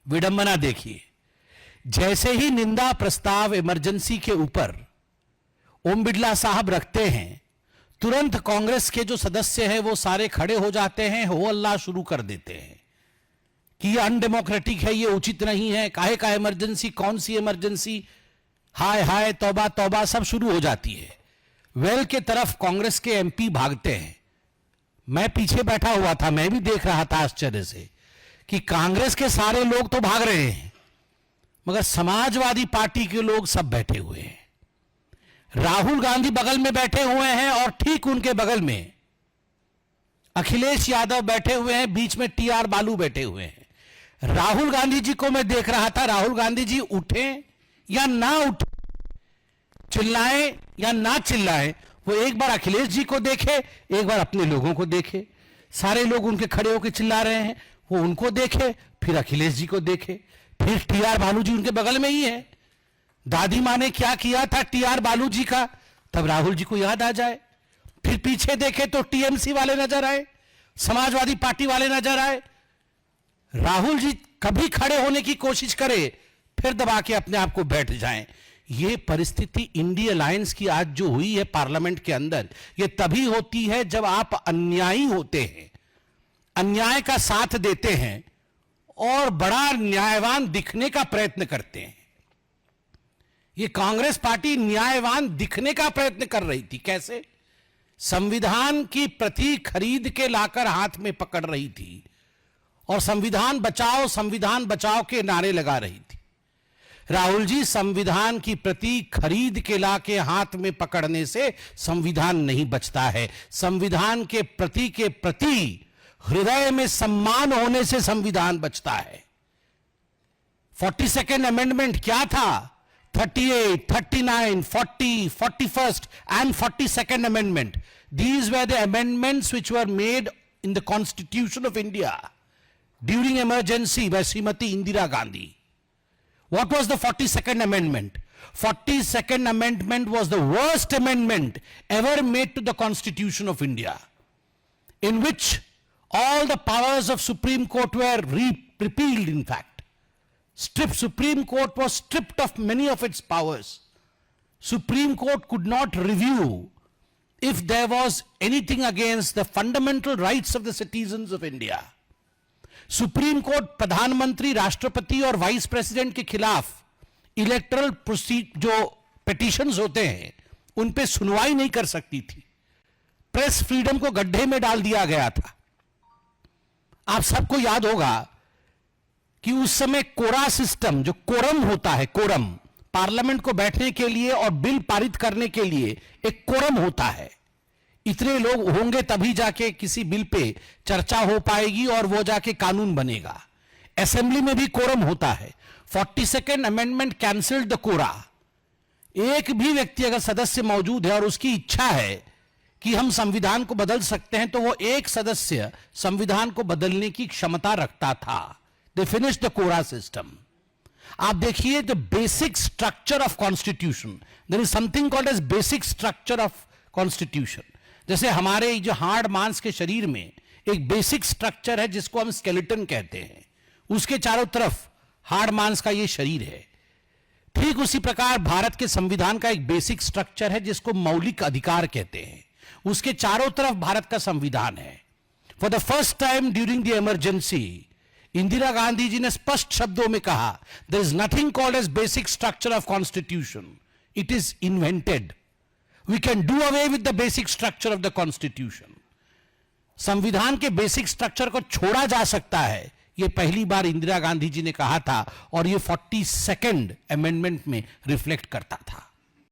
विडंबना देखिए, जैसे ही निंदा प्रस्ताव इमरजेंसी के ऊपर ओम बिड़ला साहब रखते हैं, तुरंत कांग्रेस के जो सदस्य हैं वो सारे खड़े हो जाते हैं, हो अल्लाह शुरू कर देते हैं कि ये अनडेमोक्रेटिक है, ये उचित नहीं है, काहे का इमरजेंसी, कौन सी इमरजेंसी, हाय हाय तौबा तौबा, सब शुरू हो जाती है। वेल के तरफ कांग्रेस के एमपी भागते हैं। मैं पीछे बैठा हुआ था, मैं भी देख रहा था आश्चर्य से कि कांग्रेस के सारे लोग तो भाग रहे हैं, मगर समाजवादी पार्टी के लोग सब बैठे हुए हैं। राहुल गांधी बगल में बैठे हुए हैं और ठीक उनके बगल में अखिलेश यादव बैठे हुए हैं, बीच में टीआर बालू बैठे हुए हैं। राहुल गांधी जी को मैं देख रहा था, राहुल गांधी जी उठे या ना उठे, चिल्लाएं या ना चिल्लाएं, वो एक बार अखिलेश जी को देखे, एक बार अपने लोगों को देखे। सारे लोग उनके खड़े होकर चिल्ला रहे हैं, वो उनको देखे, फिर अखिलेश जी को देखे, फिर टीआर बालू जी उनके बगल में ही है। दादी माँ ने क्या किया था टीआर बालू जी का, तब राहुल जी को याद आ जाए। फिर पीछे देखे तो टीएमसी वाले नजर आए, समाजवादी पार्टी वाले नजर आए। राहुल जी कभी खड़े होने की कोशिश करे, फिर दबा के अपने आप को बैठ जाएं। ये परिस्थिति इंडिया अलायंस की आज जो हुई है पार्लियामेंट के अंदर, ये तभी होती है जब आप अन्यायी होते हैं, अन्याय का साथ देते हैं और बड़ा न्यायवान दिखने का प्रयत्न करते हैं। ये कांग्रेस पार्टी न्यायवान दिखने का प्रयत्न कर रही थी। कैसे? संविधान की प्रति खरीद के लाकर हाथ में पकड़ रही थी और संविधान बचाओ के नारे लगा रही थी। राहुल जी, संविधान की प्रति खरीद के लाके हाथ में पकड़ने से संविधान नहीं बचता है। संविधान के प्रति हृदय में सम्मान होने से संविधान बचता है। 42nd अमेंडमेंट क्या था? 38, 39, 40, 41st and 42nd amendment. These were the amendments which were made in the Constitution of India during emergency by Srimati Indira Gandhi. What was the 42nd amendment? 42nd amendment was the worst amendment ever made to the Constitution of India, in which all the powers of Supreme Court were repealed, in fact. Supreme Court was stripped of many of its powers. Supreme Court could not review if there was anything against the fundamental rights of the citizens of India. Supreme court प्रधानमंत्री, राष्ट्रपति और vice president के खिलाफ electoral जो petitions होते हैं उन पे सुनवाई नहीं कर सकती थी। प्रेस फ्रीडम को गड्ढे में डाल दिया गया था। आप सबको याद होगा कि उस समय कोरा सिस्टम, जो कोरम होता है, कोरम पार्लियामेंट को बैठने के लिए और बिल पारित करने के लिए एक कोरम होता है। इतने लोग होंगे तभी जाके किसी बिल पे चर्चा हो पाएगी और वो जाके कानून बनेगा। असेंबली में भी कोरम होता है। 42nd अमेंडमेंट कैंसिल्ड द कोरा। एक भी व्यक्ति अगर सदस्य मौजूद है और उसकी इच्छा है कि हम संविधान को बदल सकते हैं, तो वो एक सदस्य संविधान को बदलने की क्षमता रखता था। दे फिनिश द कोरा सिस्टम। आप देखिए, the basic structure of constitution, there is something called as basic structure of constitution. जैसे हमारे जो हाड़ मांस के शरीर में एक बेसिक स्ट्रक्चर है जिसको हम स्केलेटन कहते हैं, उसके चारों तरफ हाड़ मांस का ये शरीर है। ठीक उसी प्रकार भारत के संविधान का एक बेसिक स्ट्रक्चर है जिसको मौलिक अधिकार कहते हैं। उसके चारों तरफ भारत का संविधान है। For the first time during the emergency, Indira Gandhi ji ने स्पष्ट शब्दों में कहा, there is nothing called as basic structure of constitution, it is invented. We can do away with the basic structure of the Constitution. संविधान के बेसिक स्ट्रक्चर को छोड़ा जा सकता है, यह पहली बार इंदिरा गांधी जी ने कहा था और यह 42nd अमेंडमेंट में रिफ्लेक्ट करता था।